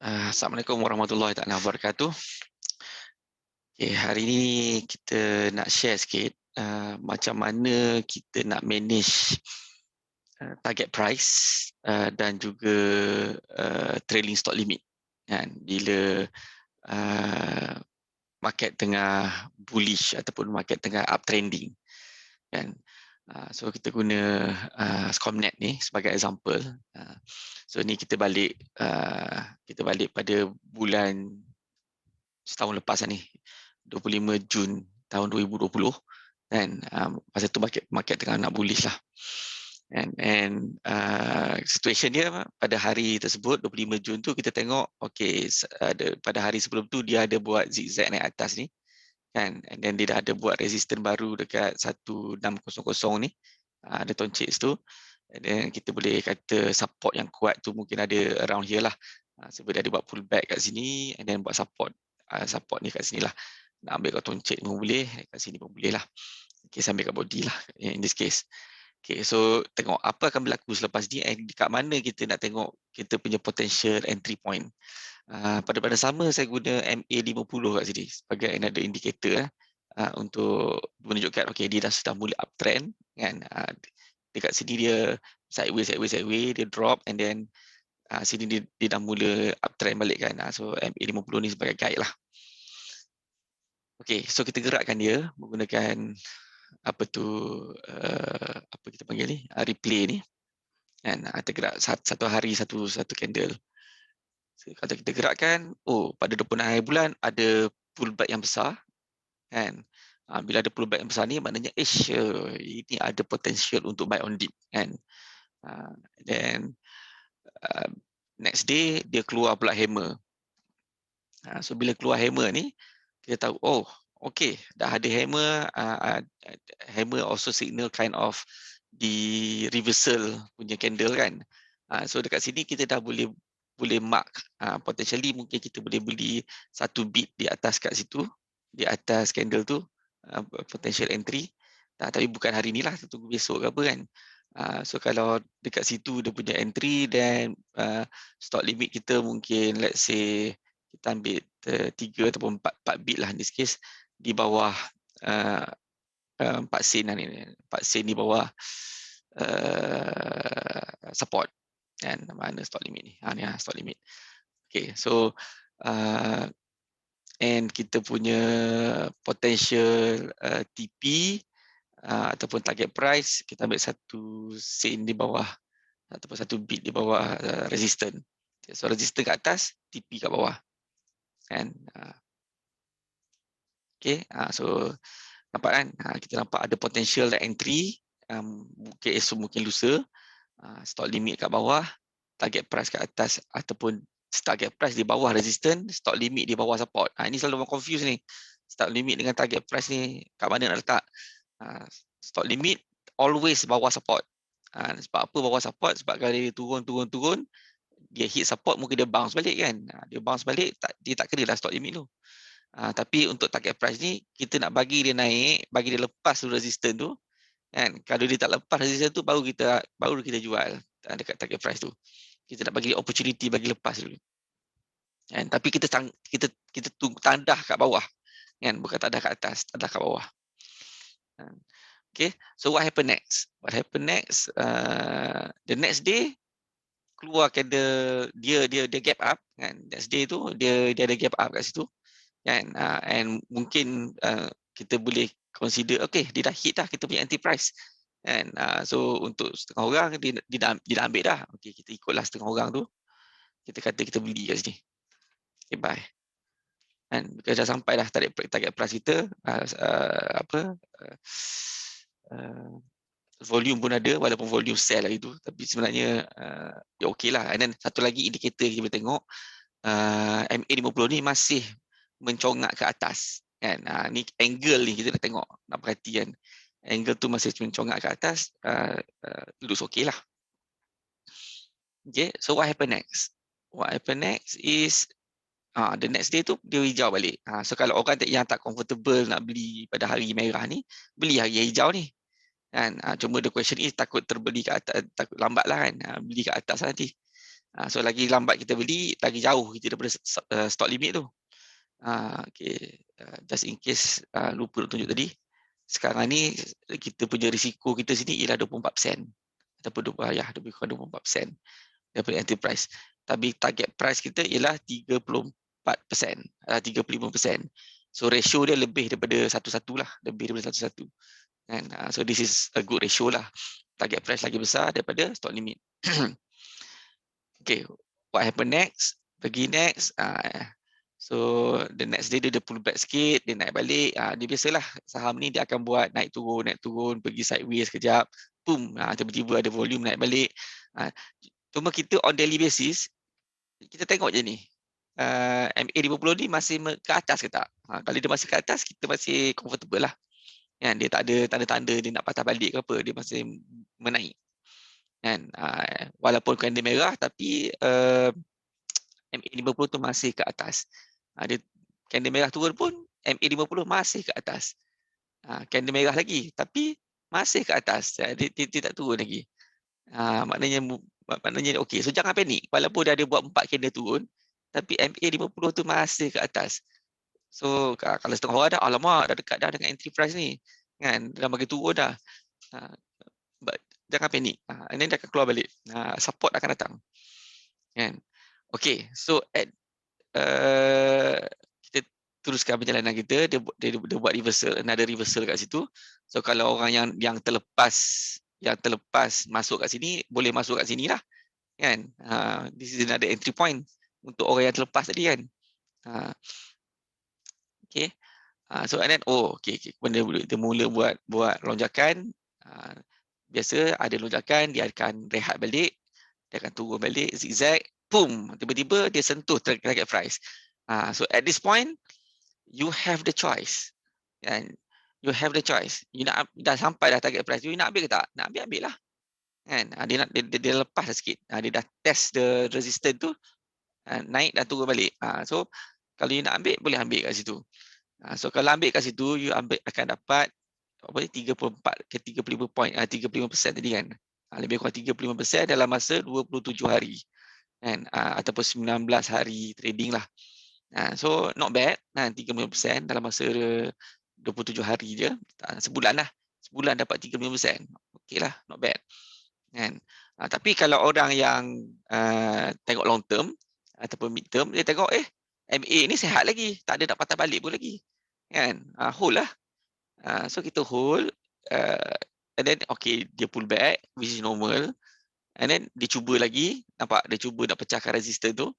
Assalamualaikum warahmatullahi taala wabarakatuh. Okay, hari ini kita nak share sikit macam mana kita nak manage target price dan juga trailing stock limit kan bila uh, market tengah bullish ataupun market tengah uptrending kan. So kita guna Scomnet ni sebagai example. So ni kita balik pada bulan setahun lepas ni, 25 Jun tahun 2020 kan. Masa tu market tengah nak bullish lah. And situation dia pada hari tersebut 25 Jun tu kita tengok okay, pada hari sebelum tu dia ada buat zigzag naik atas ni kan, and then dia dah ada buat resistance baru dekat 1600 ni, ada toncik tu, and then kita boleh kata support yang kuat tu mungkin ada around here lah. Sebab dia ada buat pullback kat sini and then buat support ni kat sini lah. Nak ambil kat toncik pun boleh, kat sini pun boleh lah. Okay, sambil kat body lah in this case. Okay, so tengok apa akan berlaku selepas ni and dekat mana kita nak tengok kita punya potential entry point. Pada sama saya guna MA50 kat sini sebagai another indicator untuk menunjukkan okay, dia dah sudah mula uptrend kan. Dekat sini dia sideways dia drop and then sini dia dah mula uptrend balik kan. So MA50 ni sebagai guide lah. Okay, so kita gerakkan dia menggunakan apa tu apa kita panggil ni, replay ni kan. Kita gerak satu hari satu candle. So, kalau kita gerakkan, pada 26 hari bulan ada pullback yang besar kan. Bila ada pullback yang besar ni maknanya ini ada potential untuk buy on dip kan. Then next day dia keluar pula hammer. So bila keluar hammer ni kita tahu okay, dah ada hammer. Hammer also signal kind of the reversal punya candle kan. So dekat sini kita dah boleh mark potentially mungkin kita boleh beli satu bit di atas kat situ, di atas candle tu, potential entry. Tapi bukan hari ni lah, tunggu besok ke apa kan. So kalau dekat situ dia punya entry dan stock limit kita mungkin let's say kita ambil 3 ataupun 4 bit lah in this case di bawah 4 sen lah ni, 4 sen di bawah support kan. Mana stock limit ni? Ni stock limit. Okay, so and kita punya potential TP ataupun target price kita ambil 1 sen di bawah ataupun 1 bit di bawah resistance. So resistance kat atas, TP kat bawah kan. Okay, so nampak kan, kita nampak ada potential entry, mungkin esok mungkin lusa. Stock limit kat bawah, target price kat atas ataupun target price di bawah resistance, stock limit di bawah support. Ini selalu orang confuse ni. Stock limit dengan target price ni kat mana nak letak? Stock limit always bawah support. Sebab apa bawah support? Sebab kalau dia turun, dia hit support mungkin dia bounce balik kan. Dia bounce balik, dia tak kena lah stock limit tu. Tapi untuk target price ni kita nak bagi dia naik, bagi dia lepas tu resistance tu kan. Kalau dia tak lepas resistance tu baru kita jual dekat target price tu. Kita nak bagi dia opportunity bagi lepas dulu kan. Tapi kita tunggu tandah kat bawah kan, bukan tandah kat atas, tandah kat bawah. Okay, so what happen next? The next day keluar candle dia gap up kan. Next day tu dia ada gap up kat situ kan. And mungkin kita boleh consider okay, dia dah hit dah kita punya anti price kan. So untuk setengah orang dia dah ambil dah. Okay, kita ikutlah setengah orang tu. Kita kata kita beli kat sini. Okay, buy. Kan kita dah sampai dah target price kita, volume pun ada walaupun volume sell lah itu, tapi sebenarnya dia okey lah. And then satu lagi indikator kita boleh tengok, MA50 ni masih mencongak ke atas kan. Ni angle ni kita nak tengok, nak perhatikan angle tu masih mencongak ke atas, looks okey lah. Okay, so what happen next? What happen next is the next day tu dia hijau balik. So kalau orang yang tak comfortable nak beli pada hari merah ni, beli hari hijau ni kan. Cuma the question is takut terbeli kat atas, takut lambat lah kan, beli kat atas lah nanti So lagi lambat kita beli, lagi jauh kita daripada stock limit tu. Okay. Just in case lupa nak tunjuk tadi. Sekarang ni kita punya risiko kita sini ialah 24%. Ataupun 24% daripada enterprise. Tapi target price kita ialah 34%, 35%. So ratio dia lebih daripada 1:1 lah, lebih daripada 1:1. Kan? So this is a good ratio lah. Target price lagi besar daripada stock limit. Okay, what happen next? Pergi next. So the next day dia pull back sikit, dia naik balik. Dia biasalah saham ni dia akan buat naik turun, pergi sideways sekejap. Boom, tiba-tiba ada volume naik balik. Cuma kita on daily basis, kita tengok je ni. MA50 ni masih ke atas ke tak? Kalau dia masih ke atas, kita masih comfortable lah. Kan? Dia tak ada tanda-tanda dia nak patah balik ke apa, dia masih menaik. Kan? Walaupun candle merah, tapi MA50 tu masih ke atas. Dia candle merah turun pun, MA50 masih ke atas. Candle merah lagi, tapi masih ke atas. Dia tak turun lagi. Maknanya okey. So jangan panik. Walaupun dia ada buat 4 candle turun, tapi MA50 tu masih ke atas. So kalau setengah orang dah, alamak, dah dekat dah dengan entry price ni. Kan? Dah bagi turun dah. But jangan panik. And then dia akan keluar balik. Support akan datang. Kan? Okay. So kita teruskan perjalanan kita. Dia buat reversal, another reversal kat situ. So kalau orang yang terlepas masuk kat sini, boleh masuk kat sini lah. Kan? This is another entry point untuk orang yang terlepas tadi kan. Okay. So and then okay. Benda dia mula buat lonjakan. Biasa ada lonjakan, dia akan rehat balik, dia akan turun balik, zigzag, boom, tiba-tiba dia sentuh target price. So at this point, you have the choice. Kan? You have the choice. You nak dah sampai dah target price, you nak ambil ke tak? Nak ambil lah. Kan? Dia lepas dah sikit. Dia dah test the resistance tu, naik dan turun balik. So kalau you nak ambil, boleh ambil kat situ. So kalau ambil kat situ, you akan dapat 34 ke 35 point, 35% tadi kan. Lebih kurang 35% dalam masa 27 hari. Kan? Ataupun 19 hari trading lah. So not bad. 35% dalam masa 27 hari je. Sebulan lah. Sebulan dapat 35%. Okay lah, not bad. Kan? Tapi kalau orang yang tengok long term ataupun mid term, dia tengok MA ni sihat lagi, tak ada nak patah balik pun lagi. Kan? Hold lah. So kita hold, and then okay, dia pull back, which is normal. And then dia cuba lagi, nampak dia cuba nak pecahkan resistor tu.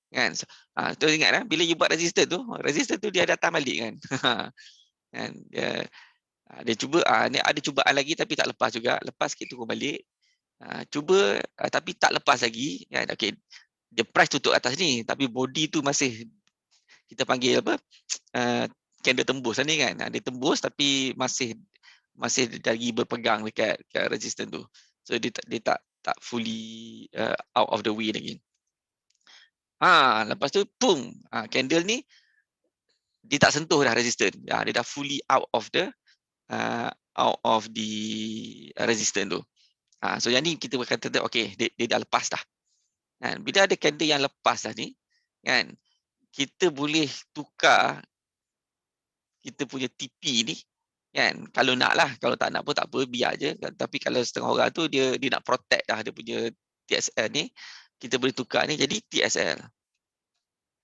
Kan? So, tu ingat bila you buat resistor tu dia datang balik kan. Kan? Dia cuba, ni ada cubaan lagi tapi tak lepas juga. Lepas sikit turun balik. Cuba tapi tak lepas lagi. Kan? Okay. Dia price tutup atas ni, tapi body tu masih kita panggil apa? Candle tembus ni kan. Dia tembus tapi masih lagi berpegang dekat resistance tu. So dia tak fully out of the way lagi. Lepas tu boom, candle ni dia tak sentuh dah resistance. Dia dah fully out of the resistance tu. So yang ni kita berkata okey, dia dah lepas dah. Kan? Bila ada candle yang lepas dah ni, kan? Kita boleh tukar kita punya TP ni, kan? Kalau nak lah, kalau tak nak pun tak apa, biar je. Tapi kalau setengah orang tu dia nak protect dah dia punya TSL ni, kita boleh tukar ni jadi TSL.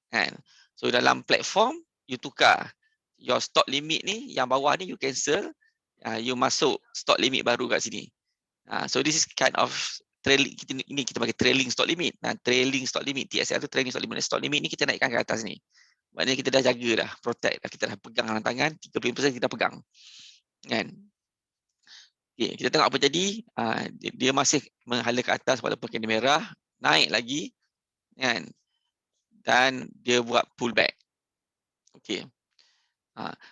Kan? So dalam platform you tukar your stock limit ni, yang bawah ni you cancel, you masuk stock limit baru kat sini. So this is kind of trailing, kita panggil trailing stock limit. Trailing stock limit, TSL tu trailing stock limit. Stock limit ni kita naikkan ke atas ni. Maknanya kita dah jaga dah, protect dah, kita dah pegang dalam tangan, 30% kita pegang. Kan? Okay, kita tengok apa jadi. Dia masih menghala ke atas walaupun candle merah, naik lagi. Kan? Dan dia buat pullback. Okay.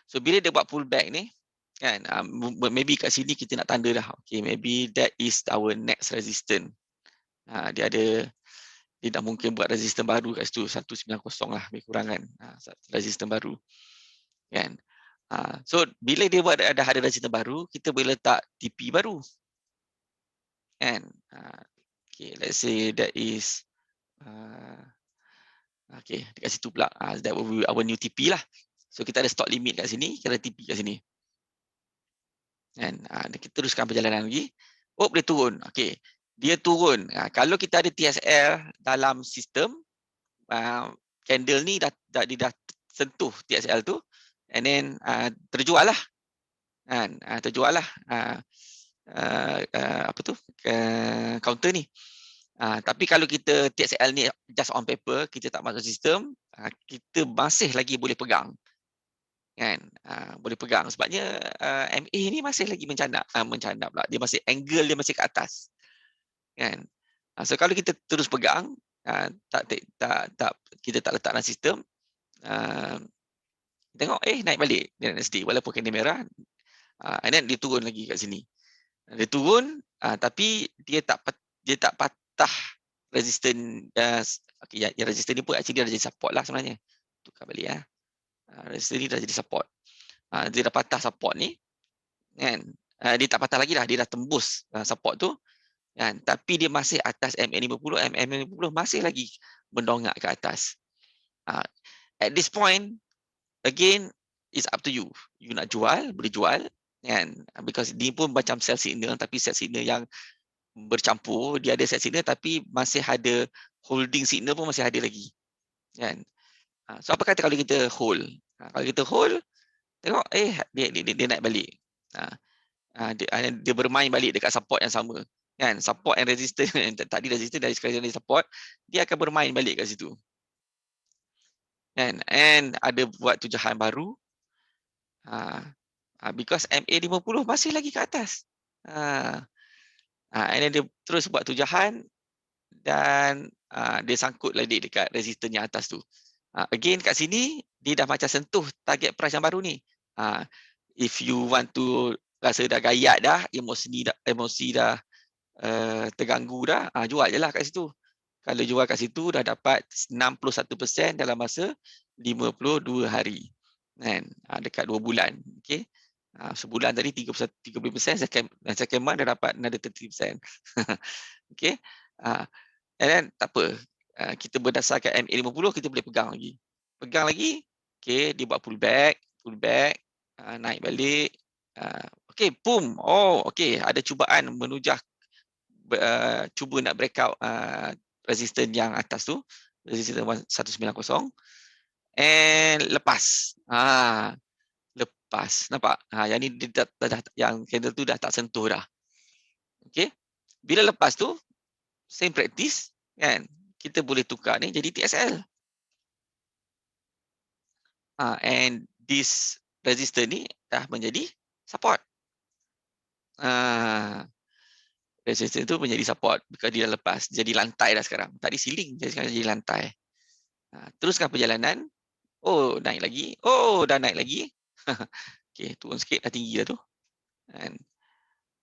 So bila dia buat pullback ni, kan, maybe kat sini kita nak tanda dah. Okay, maybe that is our next resistance. Dia dah mungkin buat resistance baru kat situ, 190 lah lebih kurang kan. Resistance baru. Kan? So bila dia buat ada resistance baru, kita boleh letak TP baru. Kan? Okay, let's say that is Okay, dekat situ pula. That will be our new TP lah. So kita ada stock limit kat sini, kita ada TP kat sini. Kan? Kita teruskan perjalanan lagi. Oh, dia turun. Okay. Dia turun. Kalau kita ada TSL dalam sistem, candle ni dia dah sentuh TSL tu, and then terjual lah. Kan? Terjual lah. Apa tu? Counter ni. Tapi kalau kita TSL ni just on paper, kita tak masuk sistem, kita masih lagi boleh pegang. Kan? Boleh pegang sebabnya MA ni masih lagi mencandak pula. Dia masih angle dia masih ke atas. Kan? So kalau kita terus pegang, kita tak letak dalam sistem, tengok naik balik dia naik sedikit walaupun kena merah, and then dia turun lagi kat sini. Dia turun, tapi dia tak patah resisten. Okay, resisten ni pun actually dah jadi support lah sebenarnya. Tukar balik resisten ni dah jadi support. Dia dah patah support ni, kan? Dia tak patah lagi dah, dia dah tembus support tu, kan? Tapi dia masih atas MA50, MA50 masih lagi mendongak ke atas. At this point, again, it's up to you. You nak jual, boleh jual, kan? Because dia pun macam sell signal, tapi sell signal yang bercampur. Dia ada sell signal tapi masih ada holding signal pun masih ada lagi, kan? So apa kata kalau kita hold? Kalau kita hold, tengok dia naik balik. Dia bermain balik dekat support yang sama, kan? Support and resistance tadi resistance dari sekarang jadi support, dia akan bermain balik kat situ, kan? And ada buat tujuan baru, because MA50 masih lagi ke atas. And then dia terus buat tujuan dan dia sangkut lagi dekat resistance yang atas tu. Again kat sini dia dah macam sentuh target price yang baru ni. If you want to rasa dah gayat dah, emosi dah terganggu dah, jual je lah kat situ. Kalau jual kat situ dah dapat 61% dalam masa 52 hari. Kan? Dekat 2 bulan. Okay? Sebulan tadi 30%, second month dah dapat another 30%. Okay? And then tak apa. Kita berdasarkan MA50 kita boleh pegang lagi. Pegang lagi, okay, dia buat pullback, naik balik. Okay, boom. Oh, okay, ada cubaan menujah cuba nak breakout resistance yang atas tu, resistance 190, and lepas. Lepas, nampak? Yang ni dia yang candle tu dah tak sentuh dah. Okay? Bila lepas tu, same practice, kan? Kita boleh tukar ni jadi TSL. And this resistance ni dah menjadi support. Resistance tu menjadi support because dia dah lepas, jadi lantai dah sekarang. Tadi ceiling, jadi sekarang jadi lantai. Teruskan perjalanan. Oh, naik lagi. Oh, dah naik lagi. Okay, turun sikit, dah tinggi dah tu.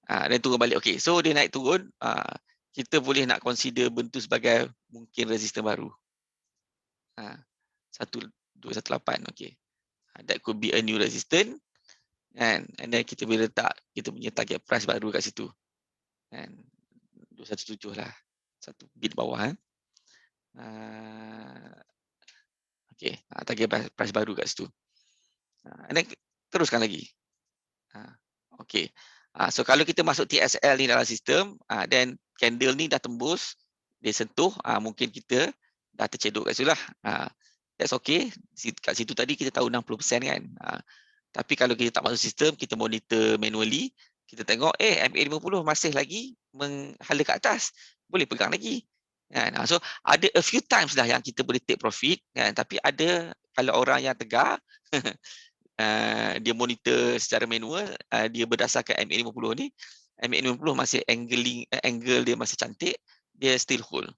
Dan turun balik. Okay, so dia naik turun. Kita boleh nak consider bentuk sebagai mungkin resistance baru. 1218, okay. That could be a new resistance. And then kita boleh letak kita punya target price baru kat situ. 217 lah. Satu bit bawah. Okay, target price baru kat situ. And then teruskan lagi. Okay. So kalau kita masuk TSL ni dalam sistem, then candle ni dah tembus, dia sentuh, mungkin kita dah tercedok kat situ lah. That's okay. Kat situ tadi kita tahu 60% kan. Tapi kalau kita tak masuk sistem, kita monitor manually, kita tengok MA50 masih lagi menghala ke atas, boleh pegang lagi. Kan? So ada a few times dah yang kita boleh take profit, kan? Tapi ada kalau orang yang tegar dia monitor secara manual, dia berdasarkan MA50 ni, MA50 masih angle dia masih cantik, dia still hold.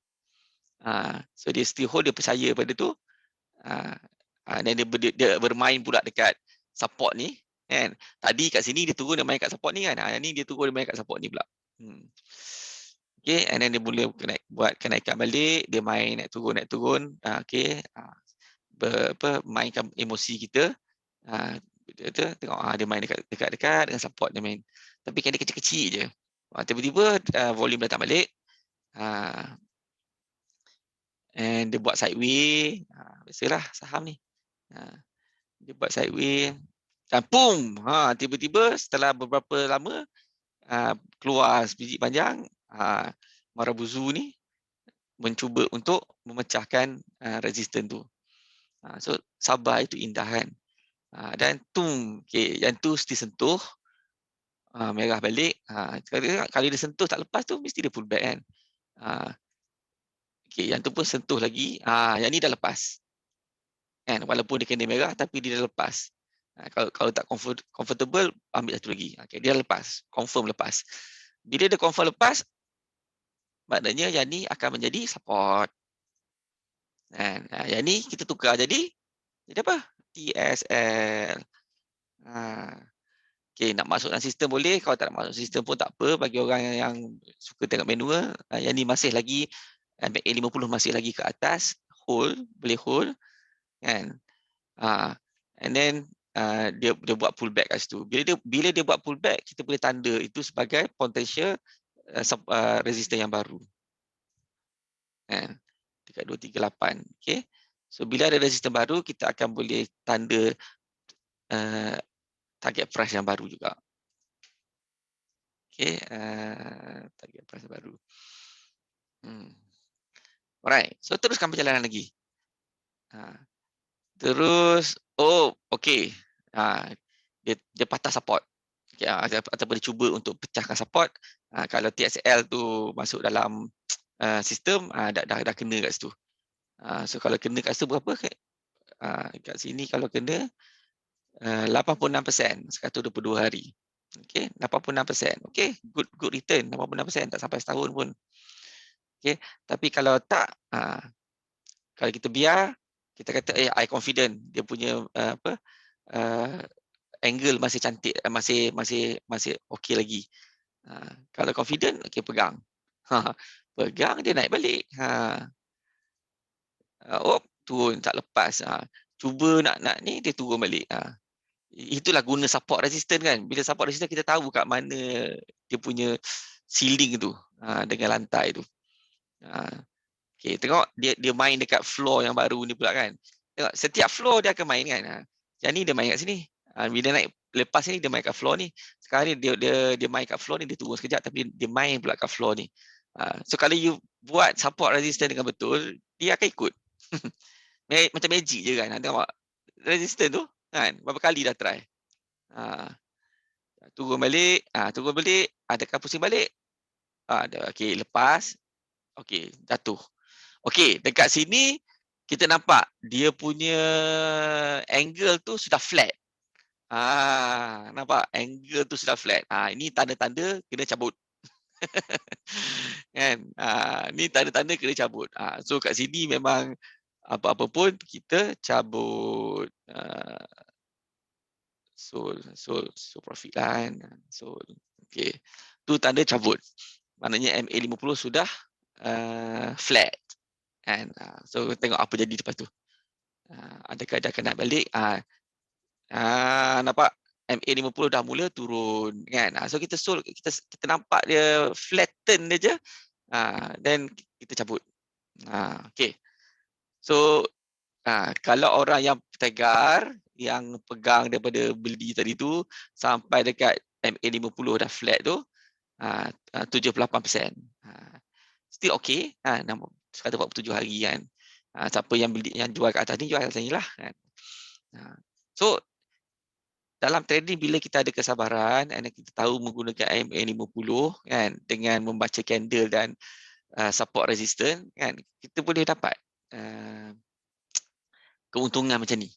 So dia still hold, dia percaya pada tu. Dan dia bermain pula dekat support ni, kan? Tadi kat sini dia turun, dia main kat support ni kan. Yang ni dia turun, dia main kat support ni pula. Okay, and then dia boleh buat kenaikan balik, dia main naik turun. Okay, mainkan emosi kita. Tengok dia main dekat dengan support dia main. Tapi kan dia kecil-kecil je. Tiba-tiba volume datang balik. And dia buat sideway. biasalah saham ni. Dia buat sideway dan boom, tiba-tiba setelah beberapa lama keluar sebiji panjang, Marubozu ni mencuba untuk memecahkan resisten tu. So sabar itu indah kan. Dan okey, yang tu mesti sentuh merah balik. Kalau dia sentuh tak lepas tu mesti dia pull back kan. Okey, yang tu pun sentuh lagi. Yang ni dah lepas. Kan, walaupun dia kena merah tapi dia dah lepas. Kalau tak comfortable, ambil satu lagi. Okay, dia dah lepas, confirm lepas. Bila dia confirm lepas, maknanya yang ni akan menjadi support. Kan? Yang ni kita tukar jadi apa? TSL. Okay, nak masuk dalam sistem boleh, kalau tak nak masuk sistem pun tak apa. Bagi orang yang suka tengok manual, yang ni masih lagi, MA50 masih lagi ke atas, hold, boleh hold. Kan? And then dia buat pullback kat situ. Bila dia buat pullback, kita boleh tanda itu sebagai potential resistance yang baru. Kan? Dekat 238. Okay. So bila ada resistance baru, kita akan boleh tanda target price yang baru juga. Okay. Target price yang baru. Alright. So teruskan perjalanan lagi. Terus, okay. Dia patah support. Okay, ataupun dia cuba untuk pecahkan support. Kalau TSL tu masuk dalam sistem, dah kena kat situ. So kalau kena kat situ berapa? Kat sini kalau kena 86%, 122 hari. Okay, 86%. Okay, good return, 86%, tak sampai setahun pun. Okay, tapi kalau tak, kalau kita biar, kita kata I confident dia punya angle masih cantik, masih okey lagi. Kalau confident, okey pegang. Pegang dia naik balik. Turun tak lepas. Cuba nak ni dia turun balik. Itulah guna support resistance kan. Bila support resistance kita tahu kat mana dia punya ceiling tu dengan lantai tu. Okay, tengok dia main dekat floor yang baru ni pula kan. Tengok setiap floor dia akan main kan. Yang ni dia main kat sini. Bila naik lepas ni dia main kat floor ni. Sekarang ni dia main kat floor ni, dia turun sekejap tapi dia main pula kat floor ni. So kalau you buat support resistance dengan betul, dia akan ikut. Macam magic je kan. Tengok resistance tu kan. Berapa kali dah try. Turun balik, adakah pusing balik? Okey, lepas. Okey, jatuh. Okey, dekat sini kita nampak dia punya angle tu sudah flat. Nampak angle tu sudah flat. Ini tanda-tanda kena cabut. Kan? Ni tanda-tanda kena cabut. So kat sini memang apa-apa pun kita cabut. So profit lah kan. So okey. Tu tanda cabut. Maknanya MA50 sudah flat. Kan? So tengok apa jadi lepas tu. Adakah dia akan naik balik? Nampak MA50 dah mula turun kan. So kita nampak dia flatten dia je. Then kita cabut. Okay. So kalau orang yang tegar, yang pegang daripada beli tadi tu sampai dekat MA50 dah flat tu 78%. Still okay. 147 hari kan. Siapa yang beli, yang jual kat atas ni, jual kat atas ni lah kan. So dalam trading bila kita ada kesabaran dan kita tahu menggunakan MA50 kan, dengan membaca candle dan support resistance kan, kita boleh dapat keuntungan macam ni.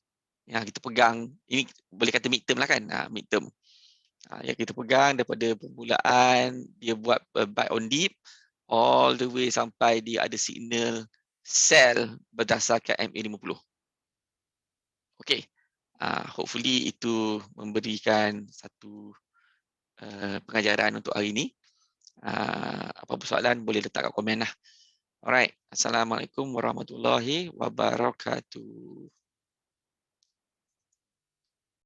Yang kita pegang, ini boleh kata mid term lah kan, mid term. Yang kita pegang daripada permulaan dia buat buy on dip all the way sampai dia ada signal sell berdasarkan MA50. Okay. Hopefully itu memberikan satu pengajaran untuk hari ini. Apa-apa soalan boleh letak kat komen lah. Alright. Assalamualaikum warahmatullahi wabarakatuh.